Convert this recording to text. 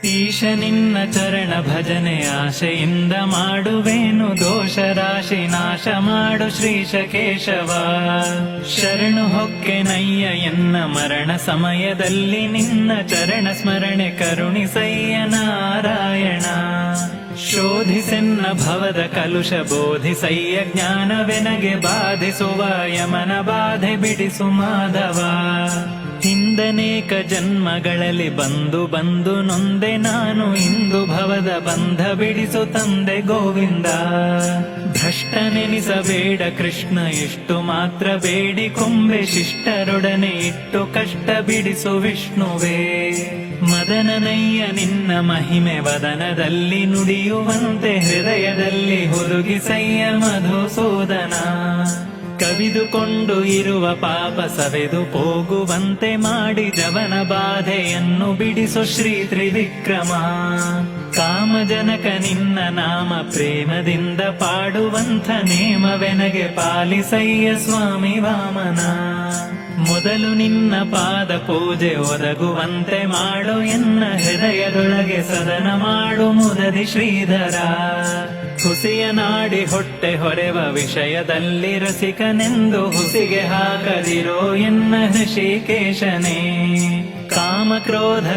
ಈಶ ನಿನ್ನ ಚರಣ ಭಜನೆ ಆಶೆಯಿಂದ ಮಾಡುವೇನು, ದೋಷ ರಾಶಿ ನಾಶ ಮಾಡು ಶ್ರೀಶ ಕೇಶವ. ಶರಣು ಹೊಕ್ಕೆನಯ್ಯ ಎನ್ನ ಮರಣ ಸಮಯದಲ್ಲಿ, ನಿನ್ನ ಚರಣ ಸ್ಮರಣೆ ಕರುಣಿಸಯ್ಯ ನಾರಾಯಣ. ಶೋಧಿಸೆನ್ನ ಭವದ ಕಲುಷ ಬೋಧಿಸಯ್ಯ, ಜ್ಞಾನವೆನಗೆ ಬಾಧಿಸುವ ಯಮನ ಬಾಧೆ ಬಿಡಿಸು ಮಾಧವ. ಹಿಂದನೇಕ ಜನ್ಮಗಳಲ್ಲಿ ಬಂದು ಬಂದು ನೊಂದೆ ನಾನು, ಇಂದು ಭವದ ಬಂಧ ಬಿಡಿಸು ತಂದೆ ಗೋವಿಂದ. ಭ್ರಷ್ಟನೆನಿಸಬೇಡ ಕೃಷ್ಣ, ಇಷ್ಟು ಮಾತ್ರ ಬೇಡಿಕೊಂಬೆ, ಶಿಷ್ಟರೊಡನೆ ಇಟ್ಟು ಕಷ್ಟ ಬಿಡಿಸು ವಿಷ್ಣುವೇ. ಮದನನಯ್ಯ ನಿನ್ನ ಮಹಿಮೆ ವದನದಲ್ಲಿ ನುಡಿಯುವಂತೆ, ಹೃದಯದಲ್ಲಿ ಹುದುಗಿಸಯ್ಯ ಮಧುಸೂದನ. ಕವಿದುಕೊಂಡು ಇರುವ ಪಾಪ ಸವೆದು ಹೋಗುವಂತೆ ಮಾಡಿ, ಜವನ ಬಾಧೆಯನ್ನು ಬಿಡಿಸು ಶ್ರೀ ತ್ರಿವಿಕ್ರಮ. ಕಾಮಜನಕ ನಿನ್ನ ನಾಮ ಪ್ರೇಮದಿಂದ ಪಾಡುವಂಥ ನೇಮವೆನಗೆ ಪಾಲಿಸಯ್ಯ ಸ್ವಾಮಿ ವಾಮನ. ಮೊದಲು ನಿನ್ನ ಪಾದ ಪೂಜೆ ಒದಗುವಂತೆ ಮಾಡು, ಎನ್ನ ಹೃದಯದೊಳಗೆ ಸದನ ಮಾಡು ಮುದದಿ ಶ್ರೀಧರ. ಹುಸಿಯ ನಾಡಿ ಹೊಟ್ಟೆ ಹೊರೆವ ವಿಷಯದಲ್ಲಿ ರಸಿಕನೆಂದು, ಹುಸಿಗೆ ಹಾಕದಿರೋ ಎನ್ನ ಹೃಷಿಕೇಶನೇ. ಕಾಮ ಕ್ರೋಧ